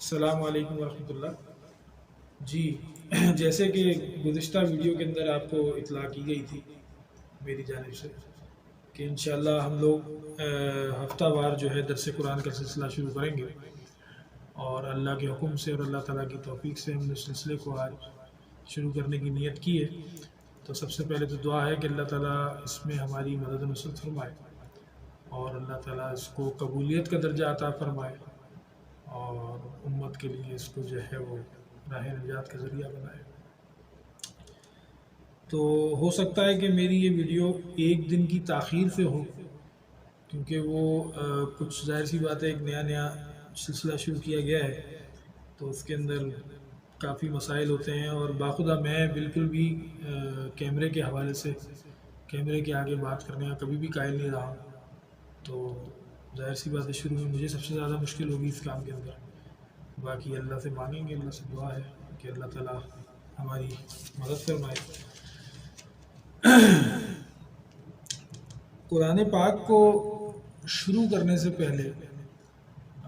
السلام علیکم ورحمۃ اللہ جی جیسے کہ گزشتہ ویڈیو کے اندر آپ کو اطلاع کی گئی تھی میری جانب سے کہ انشاءاللہ ہم لوگ ہفتہ وار جو ہے درس قرآن کا سلسلہ شروع کریں گے، اور اللہ کے حکم سے اور اللہ تعالیٰ کی توفیق سے ہم نے اس سلسلے کو آج شروع کرنے کی نیت کی ہے۔ تو سب سے پہلے تو دعا ہے کہ اللہ تعالیٰ اس میں ہماری مدد و نصرت فرمائے، اور اللہ تعالیٰ اس کو قبولیت کا درجہ عطا فرمائے، اور امت کے لیے اس کو جو ہے وہ راہ نجات کا ذریعہ بنائے۔ تو ہو سکتا ہے کہ میری یہ ویڈیو ایک دن کی تاخیر سے ہو، کیونکہ وہ کچھ ظاہر سی بات ہے، ایک نیا سلسلہ شروع کیا گیا ہے، تو اس کے اندر کافی مسائل ہوتے ہیں، اور باخودہ میں بالکل بھی کیمرے کے حوالے سے کیمرے کے آگے بات کرنے کا کبھی بھی قائل نہیں رہا، تو ظاہر سی بات ہے شروع میں مجھے سب سے زیادہ مشکل ہوگی اس کام کے اندر۔ باقی اللہ سے مانگیں گے، اللہ سے دعا ہے کہ اللہ تعالیٰ ہماری مدد فرمائے۔ قرآن پاک کو شروع کرنے سے پہلے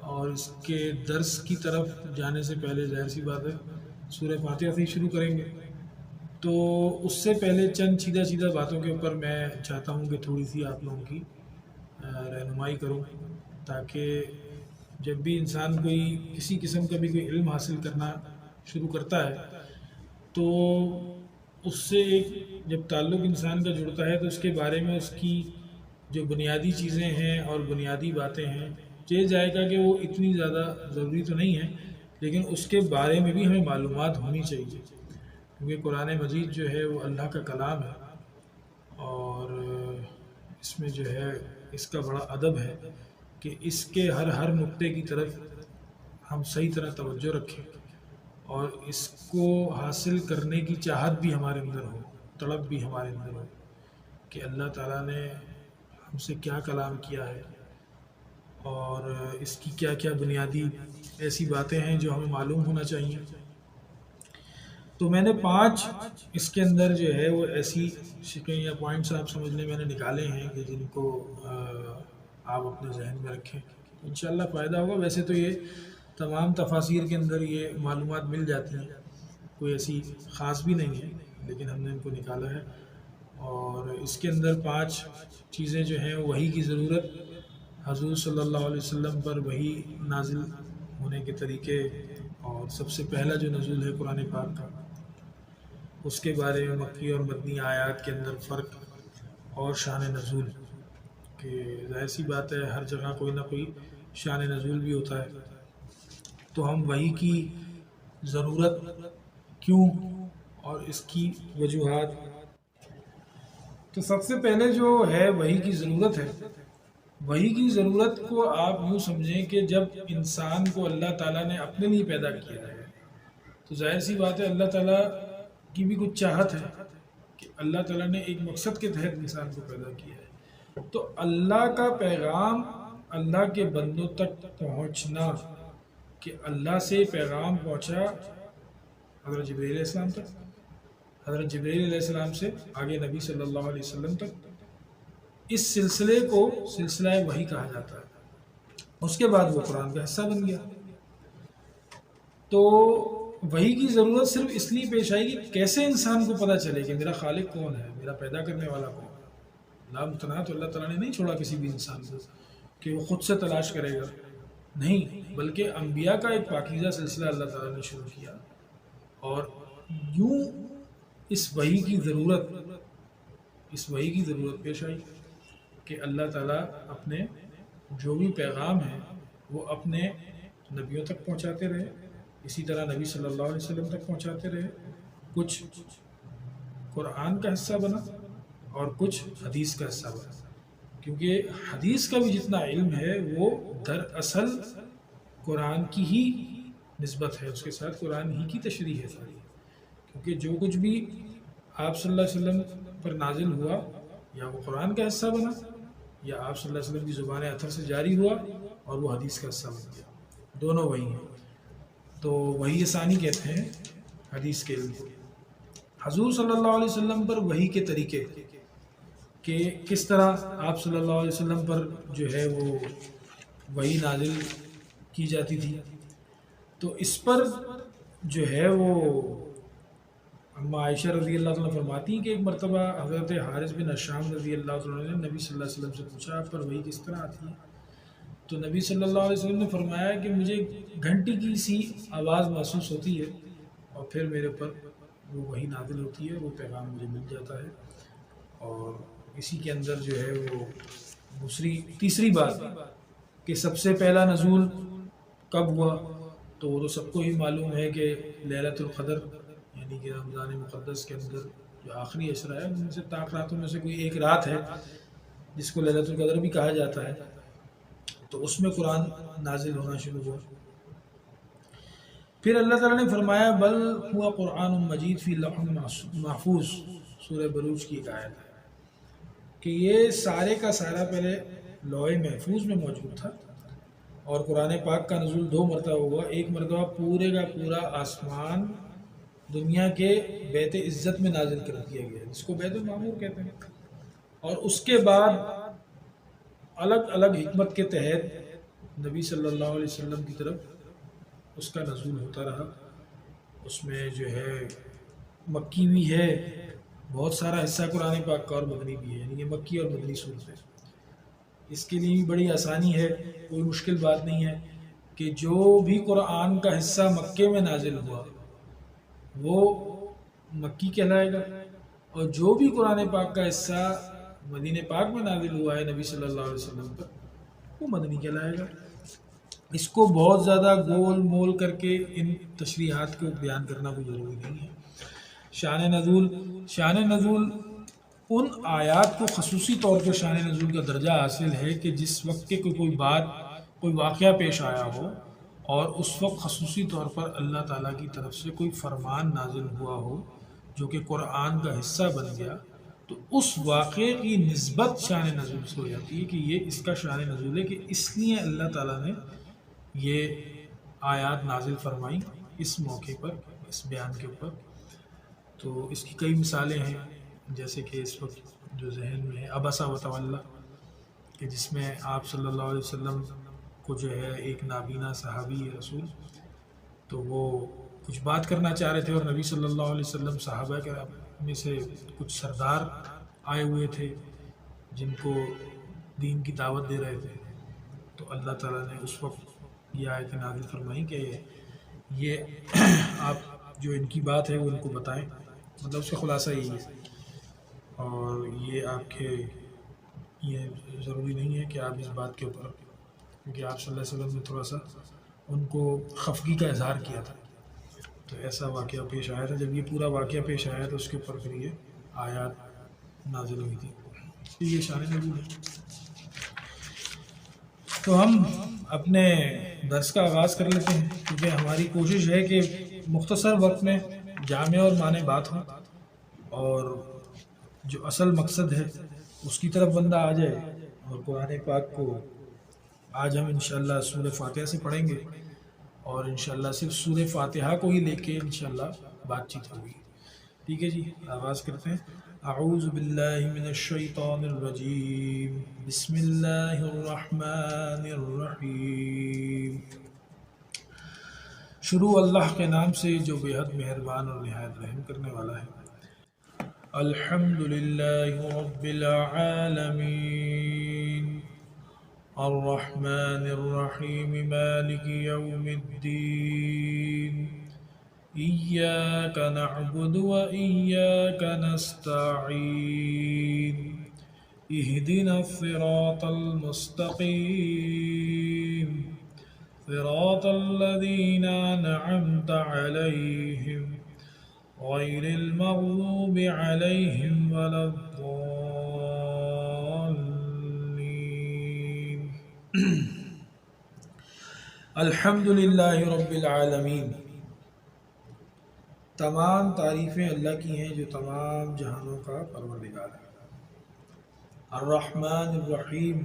اور اس کے درس کی طرف جانے سے پہلے ظاہر سی بات ہے سورہ فاتحہ سے ہی شروع کریں گے، تو اس سے پہلے چند سیدھا باتوں کے اوپر میں چاہتا ہوں کہ تھوڑی سی آپ لوگوں کی رہنمائی کروں، تاکہ جب بھی انسان کوئی کسی قسم کا بھی کوئی علم حاصل کرنا شروع کرتا ہے تو اس سے ایک جب تعلق انسان کا جڑتا ہے تو اس کے بارے میں اس کی جو بنیادی چیزیں ہیں اور بنیادی باتیں ہیں، یہ جائے گا کہ وہ اتنی زیادہ ضروری تو نہیں ہے، لیکن اس کے بارے میں بھی ہمیں معلومات ہونی چاہیے، کیونکہ قرآن مجید جو ہے وہ اللہ کا کلام ہے، اور اس میں جو ہے اس کا بڑا ادب ہے کہ اس کے ہر نقطے کی طرف ہم صحیح طرح توجہ رکھیں، اور اس کو حاصل کرنے کی چاہت بھی ہمارے اندر ہو، طلب بھی ہمارے اندر ہو کہ اللہ تعالیٰ نے ہم سے کیا کلام کیا ہے، اور اس کی کیا کیا بنیادی ایسی باتیں ہیں جو ہمیں معلوم ہونا چاہیے۔ تو میں نے 5 اس کے اندر جو ہے وہ ایسی شکیں یا پوائنٹس آپ سمجھ لیں میں نے نکالے ہیں کہ جن کو آپ اپنے ذہن میں رکھیں، انشاءاللہ فائدہ ہوگا۔ ویسے تو یہ تمام تفاسیر کے اندر یہ معلومات مل جاتی ہیں، کوئی ایسی خاص بھی نہیں ہے، لیکن ہم نے ان کو نکالا ہے، اور اس کے اندر 5 چیزیں جو ہیں وحی کی ضرورت، حضور صلی اللہ علیہ وسلم پر وحی نازل ہونے کے طریقے، اور سب سے پہلا جو نزول ہے قرآن پاک کا، اس کے بارے میں مکی اور مدنی آیات کے اندر فرق، اور شان نزول، کہ ظاہر سی بات ہے ہر جگہ کوئی نہ کوئی شان نزول بھی ہوتا ہے، تو ہم وحی کی ضرورت کیوں اور اس کی وجوہات۔ تو سب سے پہلے جو ہے وحی کی ضرورت ہے، وحی کی ضرورت کو آپ یوں سمجھیں کہ جب انسان کو اللہ تعالیٰ نے اپنے لیے پیدا کیا ہے تو ظاہر سی بات ہے اللہ تعالیٰ کی بھی کچھ چاہت ہے کہ اللہ تعالیٰ نے ایک مقصد کے تحت انسان کو پیدا کیا ہے، تو اللہ کا پیغام اللہ کے بندوں تک پہنچنا، کہ اللہ سے پیغام پہنچا حضرت جبرائیل علیہ السلام تک، حضرت جبرائیل علیہ السلام سے آگے نبی صلی اللہ علیہ وسلم تک، اس سلسلے کو سلسلہ وحی کہا جاتا ہے۔ اس کے بعد وہ قرآن کا حصہ بن گیا۔ تو وحی کی ضرورت صرف اس لیے پیش آئے کہ کیسے انسان کو پتہ چلے کہ میرا خالق کون ہے، میرا پیدا کرنے والا کون ہے۔ لامتناہ تو اللہ تعالیٰ نے نہیں چھوڑا کسی بھی انسان کو کہ وہ خود سے تلاش کرے گا، نہیں، بلکہ انبیاء کا ایک پاکیزہ سلسلہ اللہ تعالیٰ نے شروع کیا، اور یوں اس وحی کی ضرورت پیش آئی کہ اللہ تعالیٰ اپنے جو بھی پیغام ہیں وہ اپنے نبیوں تک پہنچاتے رہے، اسی طرح نبی صلی اللہ علیہ وسلم تک پہنچاتے رہے، کچھ قرآن کا حصہ بنا اور کچھ حدیث کا حصہ بنا، کیونکہ حدیث کا بھی جتنا علم ہے وہ دراصل قرآن کی ہی نسبت ہے، اس کے ساتھ قرآن ہی کی تشریح ہے ساری، کیونکہ جو کچھ بھی آپ صلی اللہ علیہ وسلم پر نازل ہوا یا وہ قرآن کا حصہ بنا، یا آپ صلی اللہ علیہ وسلم کی زبان اطہر سے جاری ہوا اور وہ حدیث کا حصہ بن گیا، دونوں وہی ہیں۔ تو وحی ثانی کہتے ہیں حدیث کے علم کو۔ حضور صلی اللہ علیہ وسلم پر وحی کے طریقے، کہ کس طرح آپ صلی اللہ علیہ وسلم پر جو ہے وہ وحی نازل کی جاتی تھی، تو اس پر جو ہے وہ اما عائشہ رضی اللہ تعالیٰ فرماتی ہیں کہ ایک مرتبہ حضرت حارث بن ہشام رضی اللہ تعالیٰ نے نبی صلی اللہ علیہ وسلم سے پوچھا آپ پر وہی کس طرح آتی ہے؟ تو نبی صلی اللہ علیہ وسلم نے فرمایا کہ مجھے گھنٹی کی سی آواز محسوس ہوتی ہے اور پھر میرے اوپر وہ وہی نازل ہوتی ہے، وہ پیغام مجھے مل جاتا ہے۔ اور اسی کے اندر جو ہے وہ تیسری بات کہ سب سے پہلا نزول کب ہوا، تو وہ تو سب کو ہی معلوم ہے کہ لیلۃ القدر یعنی کہ رمضان مقدس کے اندر جو آخری عشرہ ہے ان میں سے طاق راتوں میں سے کوئی ایک رات ہے جس کو لیلۃ القدر بھی کہا جاتا ہے، تو اس میں قرآن نازل ہونا شروع ہوا۔ پھر اللہ تعالیٰ نے فرمایا بل ہوا قرآن مجید فی لوح محفوظ، سورہ بروج کی ایک آیت ہے کہ یہ سارے کا سارا پہلے لوح محفوظ میں موجود تھا، اور قرآن پاک کا نزول 2 مرتبہ ہوا۔ ایک مرتبہ پورے کا پورا آسمان دنیا کے بیت عزت میں نازل کر دیا گیا جس کو بیت المعمور کہتے ہیں، اور اس کے بعد الگ الگ حکمت کے تحت نبی صلی اللہ علیہ وسلم کی طرف اس کا نزول ہوتا رہا۔ اس میں جو ہے مکی بھی ہے بہت سارا حصہ قرآن پاک کا، اور مدنی بھی ہے، یعنی یہ مکی اور مدنی صورت ہے۔ اس کے لیے بھی بڑی آسانی ہے، کوئی مشکل بات نہیں ہے کہ جو بھی قرآن کا حصہ مکے میں نازل ہوا وہ مکی کہلائے گا، اور جو بھی قرآن پاک کا حصہ مدینہ پاک میں نازل ہوا ہے نبی صلی اللہ علیہ وسلم پر وہ مدنی کہلائے گا۔ اس کو بہت زیادہ گول مول کر کے ان تشریحات کو بیان کرنا کوئی ضروری نہیں ہے۔ شان نزول ان آیات کو خصوصی طور پر شان نزول کا درجہ حاصل ہے کہ جس وقت کے کوئی واقعہ پیش آیا ہو اور اس وقت خصوصی طور پر اللہ تعالیٰ کی طرف سے کوئی فرمان نازل ہوا ہو جو کہ قرآن کا حصہ بن گیا، تو اس واقعے کی نسبت شان نزول سے ہو جاتی ہے کہ یہ اس کا شان نزول ہے کہ اس لیے اللہ تعالیٰ نے یہ آیات نازل فرمائیں اس موقع پر، اس بیان کے اوپر۔ تو اس کی کئی مثالیں ہیں، جیسے کہ اس وقت جو ذہن میں ہے عبسہ و تولیٰ، کہ جس میں آپ صلی اللہ علیہ وسلم کو جو ہے ایک نابینا صحابی رسول تو وہ کچھ بات کرنا چاہ رہے تھے، اور نبی صلی اللہ علیہ وسلم صحابہ کے میں سے کچھ سردار آئے ہوئے تھے جن کو دین کی دعوت دے رہے تھے، تو اللہ تعالیٰ نے اس وقت یہ آیت نازل فرمائی کہ یہ آپ جو ان کی بات ہے وہ ان کو بتائیں، مطلب اس کا خلاصہ یہی ہے۔ اور یہ آپ کے یہ ضروری نہیں ہے کہ آپ اس بات کے اوپر، کیونکہ آپ صلی اللہ علیہ وسلم نے تھوڑا سا ان کو خفگی کا اظہار کیا تھا، تو ایسا واقعہ پیش آیا تھا۔ جب یہ پورا واقعہ پیش آیا تو اس کے اوپر پھر یہ آیات نازل ہوئی تھی، یہ شان نزول ہے۔ تو ہم اپنے درس کا آغاز کر لیتے ہیں، کیونکہ ہماری کوشش ہے کہ مختصر وقت میں جامع اور معنی بات ہو، اور جو اصل مقصد ہے اس کی طرف بندہ آ جائے۔ اور قرآن پاک کو آج ہم انشاءاللہ سورہ فاتحہ سے پڑھیں گے، اور انشاءاللہ صرف سورہ فاتحہ کو ہی لے کے انشاءاللہ بات چیت ہوگی۔ ٹھیک ہے جی، آغاز کرتے ہیں۔ اعوذ باللہ من الشیطان الرجیم، بسم اللہ الرحمن الرحیم۔ شروع اللہ کے نام سے جو بے حد مہربان اور نہایت رحم کرنے والا ہے۔ الحمد للہ رب العالمین، الرحمن الرحیم، مالک یوم الدین، ایاک نعبد و ایاک نستعین، اہدنا الصراط المستقیم، صراط الذین انعمت علیہم غیر المغضوب علیہم ولا الضالین۔ الحمدللہ رب العالمین، تمام تعریفیں اللہ کی ہیں جو تمام جہانوں کا پروردگار ہے۔ الرحمن الرحیم،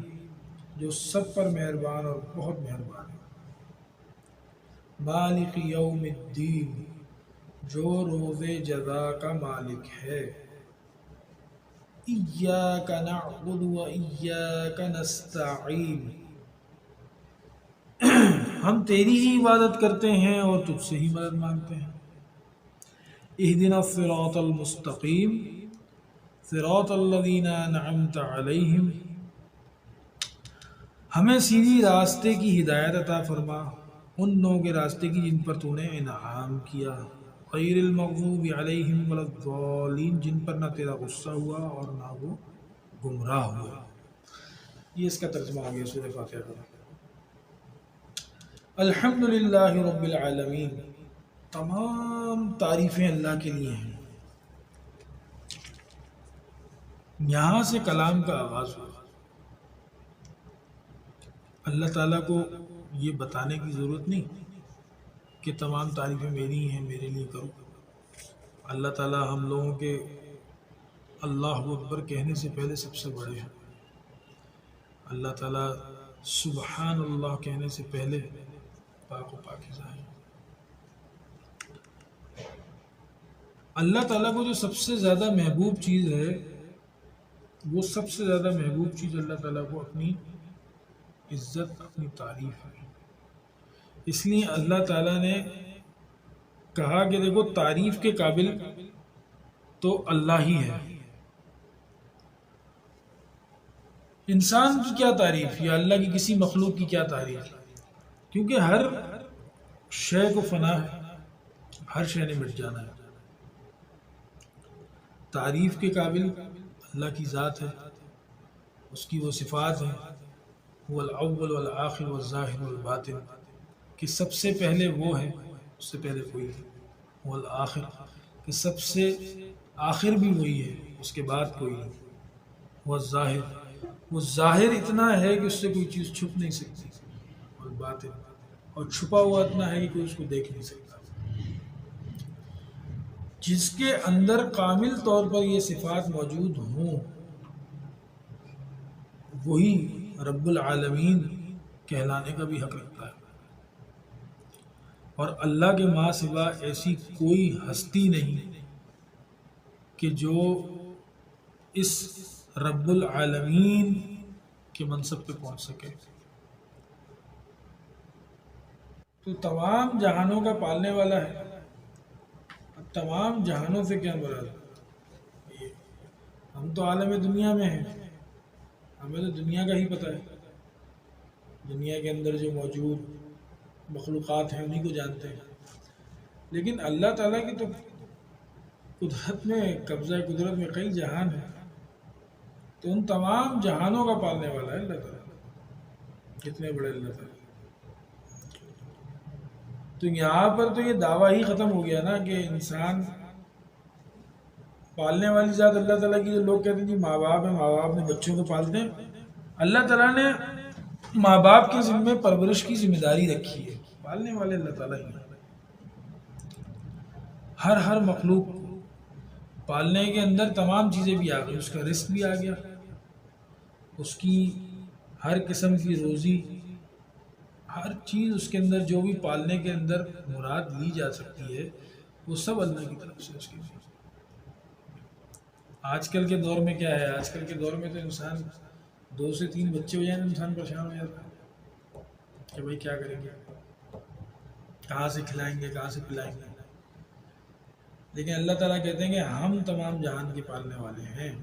جو سب پر مہربان اور بہت مہربان ہے۔ مالک یوم الدین، جو روز جزا کا مالک ہے۔ ایاک نعبد و ایاک نستعین، ہم تیری ہی عبادت کرتے ہیں اور تجھ سے ہی مدد مانگتے ہیں۔ اہدنا الصراط المستقیم صراط الذین انعمت علیہم، ہمیں سیدھی راستے کی ہدایت عطا فرما، ان لوگوں کے راستے کی جن پر تو نے انعام کیا، غیر المغضوب علیہم ولا الضالین، جن پر نہ تیرا غصہ ہوا اور نہ وہ گمراہ ہوئے۔ یہ اس کا ترجمہ آ گیا سورہ فاتحہ کا۔ الحمد للہ رب العالمین، تمام تعریفیں اللہ کے لیے ہیں۔ یہاں سے کلام کا آغاز ہوا۔ اللہ تعالیٰ کو یہ بتانے کی ضرورت نہیں کہ تمام تعریفیں میری ہیں، میرے لیے کرو۔ اللہ تعالیٰ ہم لوگوں کے اللہ اکبر کہنے سے پہلے سب سے بڑے ہیں۔ اللہ تعالیٰ سبحان اللہ کہنے سے پہلے پاک و پاکیزہ ہے۔ اللہ تعالیٰ کو جو سب سے زیادہ محبوب چیز ہے، وہ سب سے زیادہ محبوب چیز اللہ تعالیٰ کو اپنی عزت، اپنی تعریف ہے۔ اس لیے اللہ تعالیٰ نے کہا کہ دیکھو تعریف کے قابل تو اللہ ہی ہے۔ انسان کی کیا تعریف یا اللہ کی کسی مخلوق کی کیا تعریف، کیونکہ ہر شے کو فنا ہے، ہر شے نے مٹ جانا ہے۔ تعریف کے قابل اللہ کی ذات ہے، اس کی وہ صفات ہیں، وہ الاول والآخر والظاہر والباطن، کہ سب سے پہلے وہ ہے، اس سے پہلے کوئی ہے، والآخر، کہ سب سے آخر بھی وہی ہے، اس کے بعد کوئی نہیں، والظاہر، وہ ظاہر اتنا ہے کہ اس سے کوئی چیز چھپ نہیں سکتی، والباطن، اور چھپا ہوا اتنا ہے کہ کوئی اس کو دیکھ نہیں سکتا۔ جس کے اندر کامل طور پر یہ صفات موجود ہوں، وہی رب العالمین کہلانے کا بھی حق رکھتا ہے۔ اور اللہ کے ماں سوا ایسی کوئی ہستی نہیں کہ جو اس رب العالمین کے منصب پہ پہنچ سکے۔ تو تمام جہانوں کا پالنے والا ہے۔ تمام جہانوں سے کیا مراد؟ ہم تو عالم دنیا میں ہیں، ہمیں تو دنیا کا ہی پتہ ہے، دنیا کے اندر جو موجود مخلوقات ہیں انہیں کو جانتے ہیں، لیکن اللہ تعالیٰ کی تو قدرت میں، قبضہ قدرت میں کئی جہان ہیں، تو ان تمام جہانوں کا پالنے والا ہے اللہ تعالیٰ۔ کتنے بڑے اللہ تعالیٰ! تو یہاں پر تو یہ دعویٰ ہی ختم ہو گیا نا کہ انسان پالنے والی ذات اللہ تعالیٰ کی۔ جو لوگ کہتے ہیں جی ماں باپ ہیں، ماں باپ نے بچوں کو پالتے ہیں، اللہ تعالیٰ نے ماں باپ کے ذمے پرورش کی ذمہ داری رکھی ہے، پالنے والے اللہ تعالیٰ ہی ہیں۔ ہر مخلوق پالنے کے اندر تمام چیزیں بھی آ گئی، اس کا رزق بھی آ گیا، اس کی ہر قسم کی روزی، ہر چیز اس کے اندر جو بھی پالنے کے اندر مراد لی جا سکتی ہے وہ سب اللہ کی طرف سے اس کی۔ آج کل کے دور میں کیا ہے؟ آج کل کے دور میں تو انسان 2 سے 3 بچے ہو جائیں تو انسان پریشان ہو جاتا ہے کہ بھائی کیا کریں گے، کہاں سے کھلائیں گے، کہاں سے پلائیں گے۔ لیکن اللہ تعالیٰ کہتے ہیں کہ ہم تمام جہان کے پالنے والے ہیں۔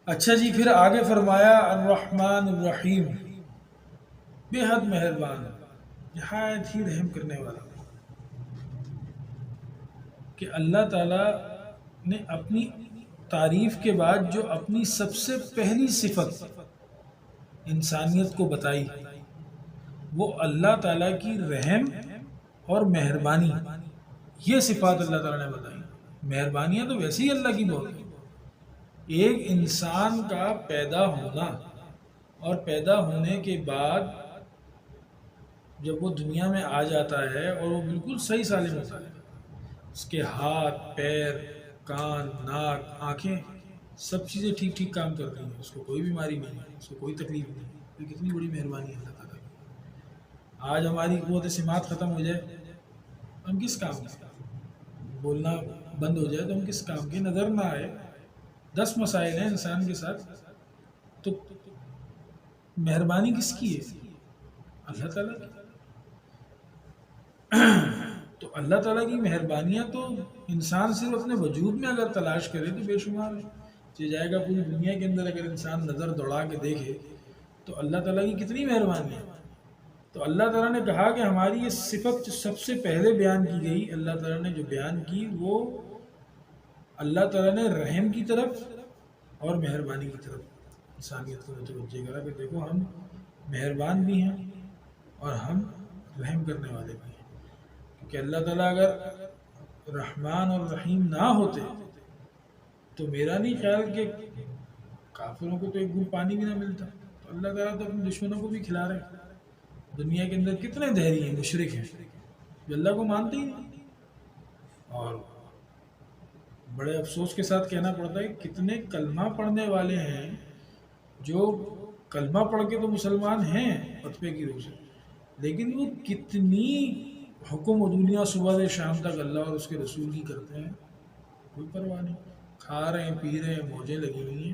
اچھا جی، پھر آگے فرمایا الرحمن الرحیم، بے حد مہربان، نہایت ہی رحم کرنے والا، کہ اللہ تعالیٰ نے اپنی تعریف کے بعد جو اپنی سب سے پہلی صفت انسانیت کو بتائی، وہ اللہ تعالیٰ کی رحم اور مہربانی، یہ صفات اللہ تعالیٰ نے بتائی۔ مہربانیاں تو ویسے ہی اللہ کی بہت ہیں۔ ایک انسان کا پیدا ہونا اور پیدا ہونے کے بعد جب وہ دنیا میں آ جاتا ہے اور وہ بالکل صحیح سالم ہوتا ہے، اس کے ہاتھ، پیر، کان، ناک، آنکھیں، سب چیزیں ٹھیک ٹھیک کام کر رہی ہیں، اس کو کوئی بیماری نہیں ہے، اس کو کوئی تکلیف نہیں ہے۔ یہ کتنی بڑی مہربانی ہے اللہ تعالیٰ کی۔ آج ہماری قوت سماعت ختم ہو جائے، ہم کس کام کے؟ بولنا بند ہو جائے تو ہم کس کام کے؟ نظر نہ آئے، 10 مسائل ہیں انسان کے ساتھ، تو مہربانی کس کی ہے؟ اللہ تعالیٰ کی۔ تو اللہ تعالیٰ کی مہربانیاں تو انسان صرف اپنے وجود میں اگر تلاش کرے تو بے شمار جائے گا۔ پوری دنیا کے اندر اگر انسان نظر دوڑا کے دیکھے تو اللہ تعالیٰ کی کتنی مہربانی ہے۔ تو اللہ تعالیٰ نے کہا کہ ہماری یہ صفت جو سب سے پہلے بیان کی گئی، اللہ تعالیٰ نے جو بیان کی وہ اللہ تعالیٰ نے رحم کی طرف اور مہربانی کی طرف انسانیت کو متوجہ کرا کہ دیکھو ہم مہربان بھی ہیں اور ہم رحم کرنے والے بھی ہیں۔ کہ اللہ تعالیٰ اگر رحمان اور رحیم نہ ہوتے تو میرا نہیں خیال کہ کافروں کو تو ایک گھونٹ پانی بھی نہ ملتا۔ تو اللہ تعالیٰ تو اپنے دشمنوں کو بھی کھلا رہے ہیں۔ دنیا کے اندر کتنے دہری ہیں، مشرک ہیں جو اللہ کو مانتے ہی نہیں، اور بڑے افسوس کے ساتھ کہنا پڑتا ہے کتنے کلمہ پڑھنے والے ہیں جو کلمہ پڑھ کے تو مسلمان ہیں فتوے کی روح سے، لیکن وہ کتنی حکم و دنیا صبح سے شام تک اللہ اور اس کے رسول کی کرتے ہیں، کوئی پرواہ نہیں، کھا رہے ہیں پی رہے ہیں، موجیں لگی ہوئی ہیں۔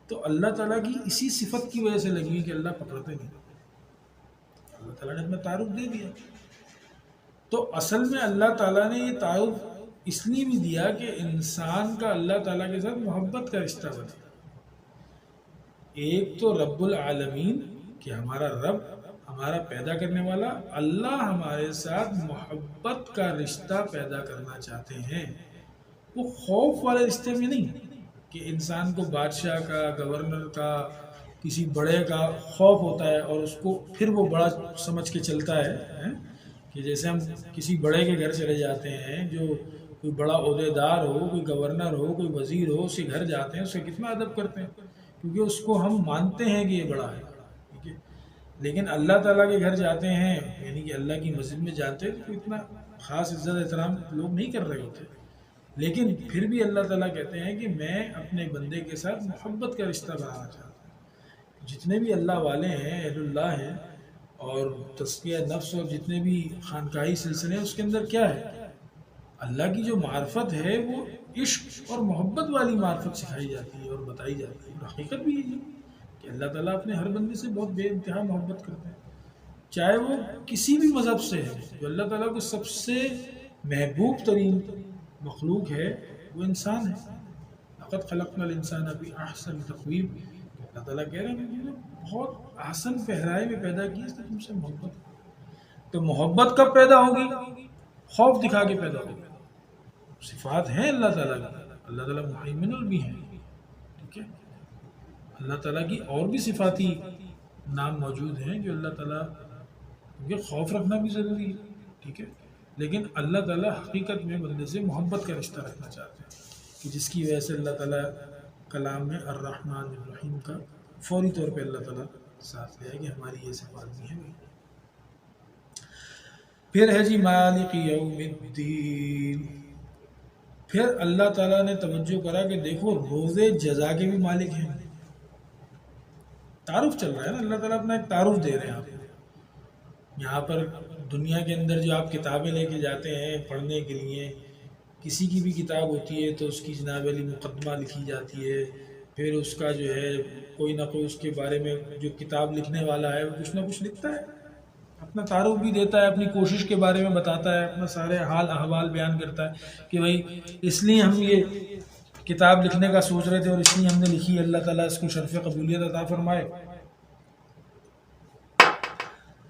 تو اللہ تعالیٰ کی اسی صفت کی وجہ سے لگی کہ اللہ پکڑتے نہیں، اللہ تعالیٰ نے اپنا تعارف دے دیا۔ تو اصل میں اللہ تعالیٰ نے یہ تعارف اس لیے بھی دیا کہ انسان کا اللہ تعالیٰ کے ساتھ محبت کا رشتہ بنے۔ ایک تو رب العالمین کہ ہمارا رب، ہمارا پیدا کرنے والا اللہ ہمارے ساتھ محبت کا رشتہ پیدا کرنا چاہتے ہیں۔ وہ خوف والے رشتے میں نہیں کہ انسان کو بادشاہ کا، گورنر کا، کسی بڑے کا خوف ہوتا ہے اور اس کو پھر وہ بڑا سمجھ کے چلتا ہے کہ جیسے ہم کسی بڑے کے گھر چلے جاتے ہیں، جو کوئی بڑا عہدیدار ہو، کوئی گورنر ہو، کوئی وزیر ہو، اس کے گھر جاتے ہیں، اس سے کتنا ادب کرتے ہیں کیونکہ اس کو ہم مانتے ہیں کہ یہ بڑا ہے، ٹھیک ہے۔ لیکن اللہ تعالیٰ کے گھر جاتے ہیں، یعنی کہ اللہ کی مسجد میں جاتے ہیں تو اتنا خاص عزت احترام لوگ نہیں کر رہے ہوتے، لیکن پھر بھی اللہ تعالیٰ کہتے ہیں کہ میں اپنے بندے کے ساتھ محبت کا رشتہ بنانا چاہتا ہوں۔ جتنے بھی اللہ والے ہیں، اہل اللہ ہیں، اور تزکیہ نفس اور جتنے بھی خانقاہی سلسلے ہیں، اس کے اندر کیا ہے؟ اللہ کی جو معرفت ہے وہ عشق اور محبت والی معرفت سکھائی جاتی ہے اور بتائی جاتی ہے، اور حقیقت بھی یہی ہے کہ اللہ تعالیٰ اپنے ہر بندے سے بہت بے انتہا محبت کرتے ہیں، چاہے وہ کسی بھی مذہب سے ہے۔ جو اللہ تعالیٰ کو سب سے محبوب ترین مخلوق ہے وہ انسان ہے۔ لقد خلقنا الانسان فی احسن تقویم، اللہ تعالیٰ کہہ رہے ہیں کہ بہت احسن پہرائے میں پیدا کی، اس نے تم سے محبت۔ تو محبت کب پیدا ہوگی؟ خوف دکھا کے پیدا ہوگی۔ صفات ہیں اللہ تعالیٰ کی، اللہ تعالیٰ محیمن بھی ہیں، ٹھیک ہے۔ اللہ تعالیٰ کی اور بھی صفاتی نام موجود ہیں جو اللہ تعالیٰ، کیونکہ خوف رکھنا بھی ضروری ہے، ٹھیک ہے، لیکن اللہ تعالیٰ حقیقت میں بندے سے محبت کا رشتہ رکھنا چاہتے ہیں، کہ جس کی وجہ سے اللہ تعالیٰ کلام میں الرحمن الرحیم کا فوری طور پہ اللہ تعالیٰ ساتھ لے کہ ہماری یہ صفات بھی ہیں۔ پھر ہے جی مالک یوم الدین، پھر اللہ تعالیٰ نے توجہ کرا کہ دیکھو روز جزا کے بھی مالک ہیں۔ تعارف چل رہا ہے نا، اللہ تعالیٰ اپنا ایک تعارف دے رہے ہیں آپ کو۔ یہاں پر دنیا کے اندر جو آپ کتابیں لے کے جاتے ہیں پڑھنے کے لیے، کسی کی بھی کتاب ہوتی ہے تو اس کی جناب علی مقدمہ لکھی جاتی ہے، پھر اس کا جو ہے کوئی نہ کوئی اس کے بارے میں جو کتاب لکھنے والا ہے وہ کچھ نہ کچھ لکھتا ہے، اپنا تعارف بھی دیتا ہے، اپنی کوشش کے بارے میں بتاتا ہے، اپنا سارے حال احوال بیان کرتا ہے کہ بھائی اس لیے ہم یہ کتاب لکھنے کا سوچ رہے تھے اور اس لیے ہم نے لکھی، اللہ تعالیٰ اس کو شرف قبولیت عطا فرمائے۔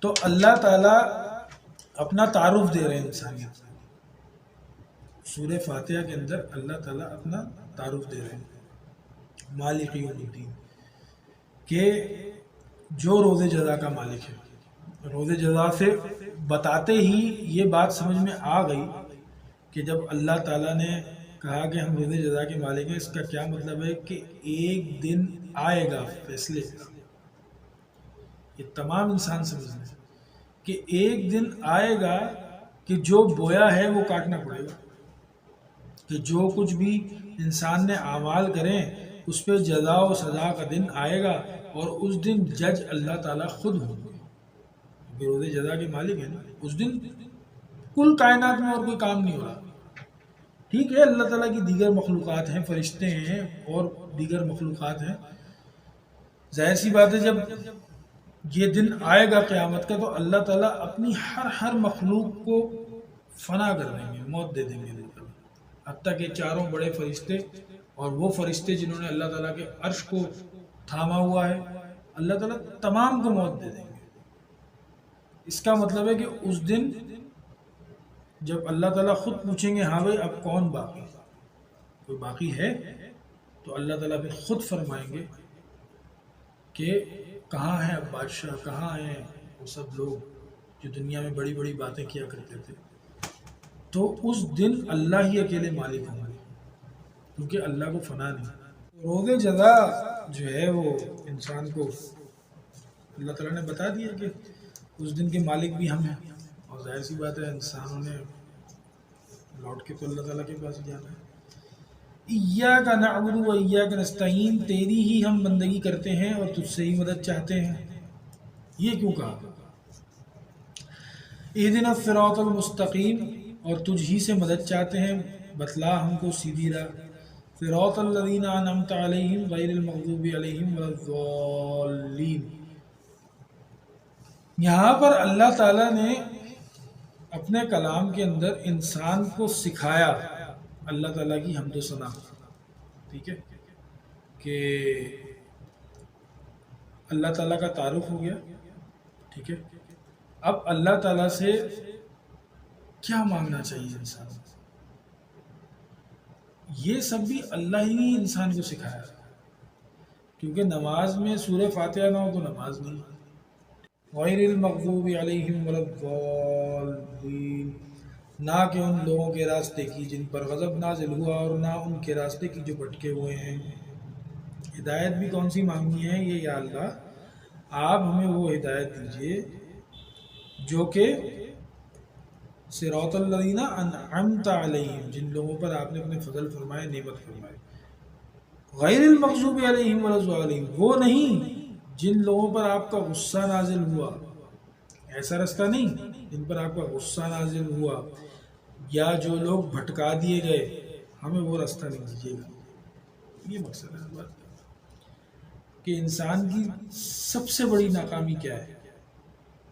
تو اللہ تعالیٰ اپنا تعارف دے رہے ہیں انسانیت۔ سورہ فاتحہ کے اندر اللہ تعالیٰ اپنا تعارف دے رہے ہیں مالک یوم الدین، کہ جو روز جزا کا مالک ہے۔ روز جزا سے بتاتے ہی یہ بات سمجھ میں آ گئی کہ جب اللہ تعالیٰ نے کہا کہ ہم روز جزا کے مالک ہیں، اس کا کیا مطلب ہے کہ ایک دن آئے گا فیصلے کا۔ یہ تمام انسان سمجھ لیں کہ ایک دن آئے گا کہ جو بویا ہے وہ کاٹنا پڑے گا، کہ جو کچھ بھی انسان نے اعمال کریں اس پہ جزا و سزا کا دن آئے گا، اور اس دن جج اللہ تعالیٰ خود ہوں گے، کیونکہ روز جزا کے مالک ہیں نا۔ اس دن کل کائنات میں اور کوئی کام نہیں ہو رہا، ٹھیک ہے، اللہ تعالیٰ کی دیگر مخلوقات ہیں، فرشتے ہیں اور دیگر مخلوقات ہیں، ظاہر سی بات ہے جب یہ دن آئے گا قیامت کا، تو اللہ تعالیٰ اپنی ہر مخلوق کو فنا کر دیں گے، موت دے دیں گے اللہ تعالیٰ، حتیٰ کہ چاروں بڑے فرشتے اور وہ فرشتے جنہوں نے اللہ تعالیٰ کے عرش کو تھاما ہوا ہے، اللہ تعالیٰ تمام کو موت دے دیں گے۔ اس کا مطلب ہے کہ اس دن جب اللہ تعالیٰ خود پوچھیں گے ہاں بھائی اب کون باقی، کوئی باقی ہے، تو اللہ تعالیٰ پھر خود فرمائیں گے کہ کہاں ہیں اب بادشاہ، کہاں ہیں وہ سب لوگ جو دنیا میں بڑی بڑی باتیں کیا کرتے تھے۔ تو اس دن اللہ ہی اکیلے مالک ہوں گے، کیونکہ اللہ کو فنا نہیں۔ روز جزا جو ہے وہ انسان کو اللہ تعالیٰ نے بتا دیا کہ اس دن کے مالک بھی ہم ہیں، اور ظاہر سی بات ہے انسانوں نے لوٹ کے تو اللہ تعالیٰ کے پاس جانا ہے۔ ایاک نعبد و ایاک نستعین، تیری ہی ہم بندگی کرتے ہیں اور تجھ سے ہی مدد چاہتے ہیں۔ یہ کیوں کہا؟ اہدنا الصراط المستقیم، اور تجھ ہی سے مدد چاہتے ہیں، بتلا ہم کو سیدھی راہ۔ صراط الذین انعمت علیہم غیر المغضوب علیہم ولا الضالین۔ یہاں پر اللہ تعالیٰ نے اپنے کلام کے اندر انسان کو سکھایا اللہ تعالیٰ کی حمد و ثنا، ٹھیک ہے، کہ اللہ تعالیٰ کا تعارف ہو گیا، ٹھیک ہے۔ اب اللہ تعالیٰ سے کیا مانگنا چاہیے انسان، یہ سب بھی اللہ ہی نے انسان کو سکھایا، کیونکہ نماز میں سورہ فاتحہ نہ ہو تو نماز نہیں۔ غیر المغضوب علیہم ولا الضالین، نہ کہ ان لوگوں کے راستے کی جن پر غضب نازل ہوا، اور نہ ان کے راستے کی جو بھٹکے ہوئے ہیں۔ ہدایت بھی کون سی مانگنی ہے؟ یہ یا اللہ آپ ہمیں وہ ہدایت دیجیے جو کہ صراط الذین انعمت علیہم، جن لوگوں پر آپ نے اپنے فضل فرمائے، نعمت فرمائے۔ غیر المغضوب علیہم ولا الضالین، وہ نہیں جن لوگوں پر آپ کا غصہ نازل ہوا، ایسا رستہ نہیں جن پر آپ کا غصہ نازل ہوا، یا جو لوگ بھٹکا دیے گئے، ہمیں وہ راستہ نہیں دیجیے گا۔ یہ مقصد ہے بات کہ انسان کی سب سے بڑی ناکامی کیا ہے؟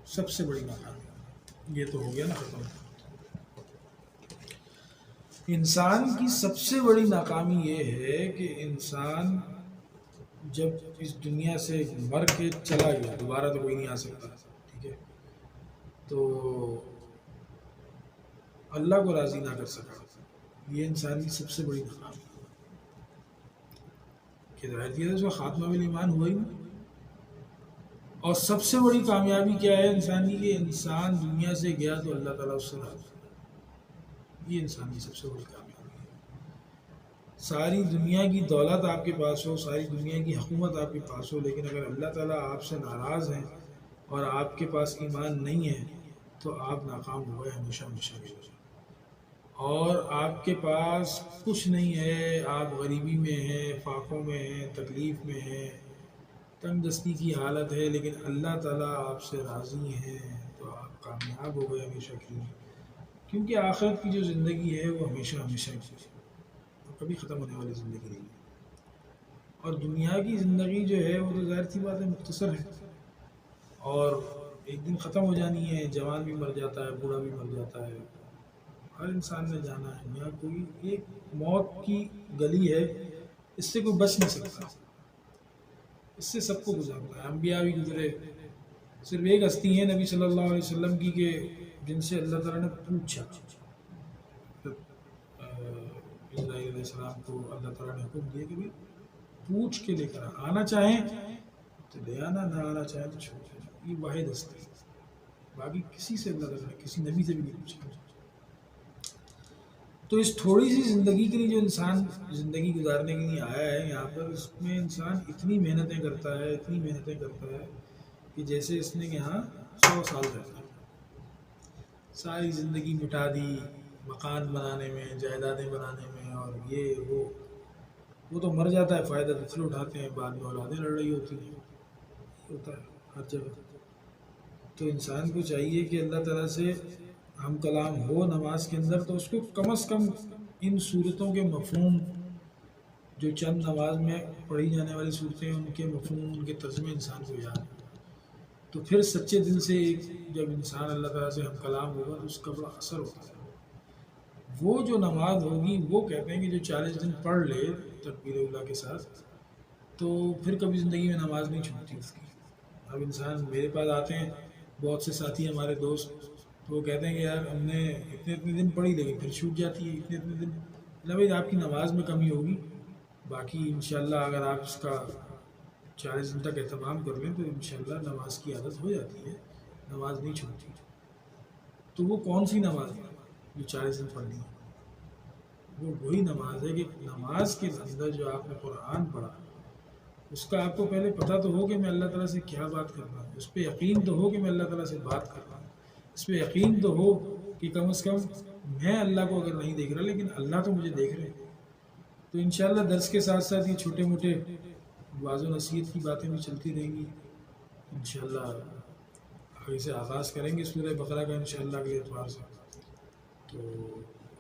سب سے بڑی ناکامی یہ تو ہو گیا نا ختم۔ انسان کی سب سے بڑی ناکامی یہ ہے کہ انسان جب اس دنیا سے مر کے چلا گیا، دوبارہ تو کوئی نہیں آ سکتا، ٹھیک ہے، تو اللہ کو راضی نہ کر سکا، یہ انسان کی سب سے بڑی ناکامی کہ ظاہر ہے اس کا خاتمہ بالایمان ہوا ہی نہیں۔ اور سب سے بڑی کامیابی کیا ہے انسان کی؟ کہ انسان دنیا سے گیا تو اللہ تعالیٰ اس سے راضی، یہ انسان کی سب سے بڑی کامیابی ہے۔ ساری دنیا کی دولت آپ کے پاس ہو، ساری دنیا کی حکومت آپ کے پاس ہو، لیکن اگر اللہ تعالیٰ آپ سے ناراض ہیں اور آپ کے پاس ایمان نہیں ہے تو آپ ناکام ہو گئے ہمیشہ ہمیشہ کے لیے۔ اور آپ کے پاس کچھ نہیں ہے، آپ غریبی میں ہیں، فاقوں میں ہیں، تکلیف میں ہیں، تنگ دستی کی حالت ہے، لیکن اللہ تعالیٰ آپ سے راضی ہیں، تو آپ کامیاب ہو گئے ہمیشہ کے لیے، کیونکہ آخرت کی جو زندگی ہے وہ ہمیشہ ہمیشہ کی ہے، کبھی ختم ہونے والی زندگی نہیں ہے۔ اور دنیا کی زندگی جو ہے وہ تو ظاہر سی بات ہے مختصر ہے، اور ایک دن ختم ہو جانی ہے، جوان بھی مر جاتا ہے، بوڑھا بھی مر جاتا ہے، ہر انسان نے جانا ہے۔ یہاں کوئی ایک موت کی گلی ہے، اس سے کوئی بچ نہیں سکتا، اس سے سب کو گزارنا ہے۔ انبیاء بھی گزرے، صرف ایک ہستی ہے نبی صلی اللہ علیہ وسلم کی کہ جن سے اللہ تعالیٰ نے پوچھا، اسرائیل علیہ السلام کو اللہ تعالیٰ نے حکم دیا کہ بھی پوچھ کے لے کر آنا چاہیں تو لے آنا، نہ آنا چاہیں تو چھوڑ دینا۔ یہ واحد ہستی ہے، باقی کسی سے اللہ تعالیٰ نے کسی نبی سے بھی نہیں پوچھا۔ تو اس تھوڑی سی زندگی کے لیے جو انسان زندگی گزارنے کے لیے آیا ہے یہاں پر، اس میں انسان اتنی محنتیں کرتا ہے، اتنی محنتیں کرتا ہے کہ جیسے اس نے یہاں 100 سال رہنا، ساری زندگی مٹا دی مکان بنانے میں، جائیدادیں بنانے میں، اور یہ وہ تو مر جاتا ہے، فائدہ دوسرے اٹھاتے ہیں، بعد میں اولادیں لڑ رہی ہوتی ہیں، ہوتا ہے ہر جگہ۔ تو انسان کو چاہیے کہ اللہ تعالیٰ سے ہم کلام ہو نماز کے اندر، تو اس کو کم از کم ان صورتوں کے مفہوم، جو چند نماز میں پڑھی جانے والی صورتیں ہیں، ان کے مفہوم، ان کے ترجمے انسان کو یاد ہیں۔ تو پھر سچے دل سے جب انسان اللہ تعالیٰ سے ہم کلام ہوگا تو اس کا بڑا اثر ہوتا ہے. وہ جو نماز ہوگی وہ کہتے ہیں کہ جو 40 دن پڑھ لے تکبیر اولیٰ کے ساتھ تو پھر کبھی زندگی میں نماز نہیں چھوٹتی اس کی. اب انسان میرے پاس آتے ہیں بہت سے ساتھی ہمارے دوست، تو وہ کہتے ہیں کہ یار ہم نے اتنے دن پڑھی لیکن پھر چھوٹ جاتی ہے اتنے دن. مطلب بھائی آپ کی نماز میں کمی ہوگی، باقی انشاءاللہ اگر آپ اس کا 40 دن تک اہتمام کر لیں تو انشاءاللہ نماز کی عادت ہو جاتی ہے، نماز نہیں چھوٹتی. تو وہ کون سی نماز ہے جو 40 دن پڑھنی ہے؟ وہ وہی نماز ہے کہ نماز کے اندر جو آپ نے قرآن پڑھا اس کا آپ کو پہلے پتہ تو ہو کہ میں اللہ تعالیٰ سے کیا بات کر رہا ہوں، اس پہ یقین تو ہو کہ میں اللہ تعالیٰ سے بات کر رہا ہوں، اس پہ یقین تو ہو کہ کم از کم میں اللہ کو اگر نہیں دیکھ رہا لیکن اللہ تو مجھے دیکھ رہے ہیں. تو انشاءاللہ درس کے ساتھ ساتھ یہ چھوٹے موٹے واعظ و نصیحت کی باتیں بھی چلتی رہیں گی. انشاءاللہ آگے سے آغاز کریں گے سورہ بقرہ کا انشاءاللہ اگلے اتوار سے. تو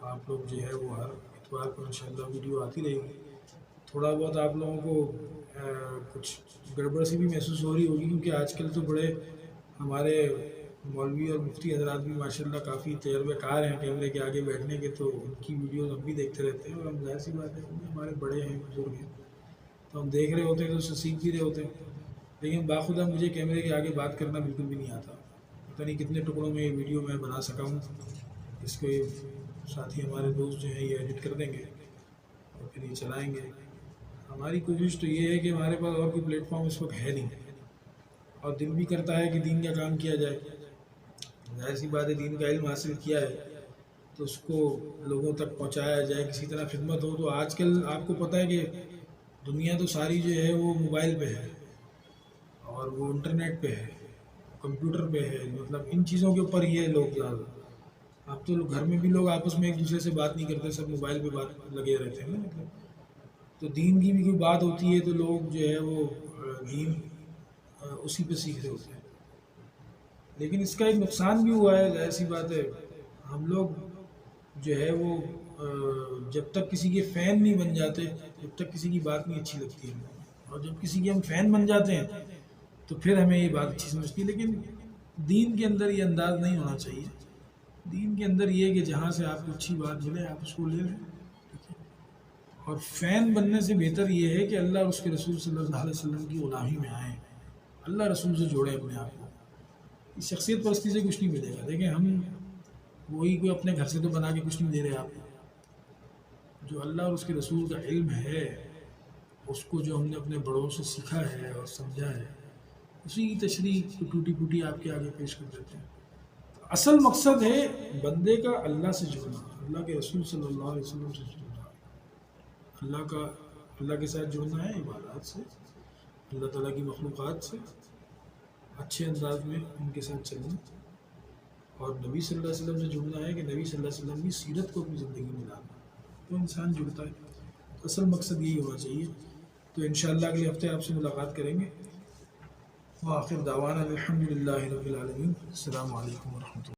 آپ لوگ جو ہے وہ ہر اتوار کو انشاءاللہ ویڈیو آتی رہے گی. تھوڑا بہت آپ لوگوں کو کچھ گڑبڑ سی بھی محسوس ہو رہی ہوگی کیونکہ آج کل تو بڑے ہمارے مولوی اور مفتی حضرات بھی ماشاءاللہ کافی تجربہ کار ہیں کیمرے کے آگے بیٹھنے کے، تو ان کی ویڈیوز ہم بھی دیکھتے رہتے ہیں اور ہم ظاہر سی بات ہے ہمارے بڑے ہیں بزرگ ہیں تو ہم دیکھ رہے ہوتے ہیں تو اس سے سیکھ بھی رہے ہوتے ہیں. لیکن باخدا مجھے کیمرے کے آگے بات کرنا بالکل بھی نہیں آتا. پتہ نہیں کتنے ٹکڑوں میں یہ ویڈیو میں بنا سکا ہوں. اس کو ساتھی ہمارے دوست جو ہیں یہ ایڈٹ کر دیں گے اور پھر یہ چلائیں گے. ہماری کوشش تو یہ ہے کہ ہمارے پاس اور کوئی پلیٹ فارم اس وقت ہے نہیں اور دل بھی کرتا ہے کہ دین کا کام کیا جائے. ظاہر سی بات ہے دین کا علم حاصل کیا ہے تو اس کو لوگوں تک پہنچایا جائے، کسی طرح خدمت ہو. تو آج کل آپ کو پتہ ہے کہ دنیا تو ساری جو ہے وہ موبائل پہ ہے اور وہ انٹرنیٹ پہ ہے، کمپیوٹر پہ ہے، مطلب ان چیزوں کے اوپر ہی ہے لوگ زیادہ. اب تو گھر میں بھی لوگ آپس میں ایک دوسرے سے بات نہیں کرتے، سب موبائل پہ بات لگے رہتے ہیں نا. مطلب تو دین کی بھی کوئی بات ہوتی ہے تو لوگ جو ہے وہ دین اسی پہ سیکھ رہے ہوتے ہیں. لیکن اس کا ایک نقصان بھی ہوا ہے، ظاہر سی بات ہے ہم لوگ جو ہے وہ جب تک کسی کے فین نہیں بن جاتے جب تک کسی کی بات نہیں اچھی لگتی ہے، اور جب کسی کے ہم فین بن جاتے ہیں تو پھر ہمیں یہ بات اچھی سمجھتی ہے. لیکن دین کے اندر یہ انداز نہیں ہونا چاہیے. دین کے اندر یہ کہ جہاں سے آپ کو اچھی بات ملے آپ اس کو لے لیں. اور فین بننے سے بہتر یہ ہے کہ اللہ اور اس کے رسول صلی اللہ علیہ وسلم کی غلامی میں آئیں، اللہ رسول سے جوڑیں اپنے آپ کو. اس شخصیت پرستی سے کچھ نہیں ملے گا. دیکھیں ہم وہی کوئی اپنے گھر سے تو بنا کے کچھ نہیں دے رہے آپ کو. جو اللہ اور اس کے رسول کا علم ہے اس کو جو ہم نے اپنے بڑوں سے سیکھا ہے اور سمجھا ہے اسی کی تشریح کو ٹوٹی پھوٹی آپ کے آگے پیش کر دیتے ہیں. اصل مقصد ہے بندے کا اللہ سے جڑنا، اللہ کے رسول صلی اللہ علیہ وسلم سے جڑنا، اللہ کے ساتھ جڑنا ہے عبادات سے، اللہ تعالیٰ کی مخلوقات سے اچھے انداز میں ان کے ساتھ چلنا، اور نبی صلی اللہ علیہ وسلم سے جڑنا ہے کہ نبی صلی اللہ علیہ وسلم کی سیرت کو اپنی زندگی میں لانا. تو انسان جڑتا ہے. اصل مقصد یہی ہونا چاہیے. تو انشاءاللہ اگلے ہفتے آپ سے ملاقات کریں گے. وآخر دعوانا الحمدللہ رب العالمین. السلام علیکم ورحمۃ اللہ.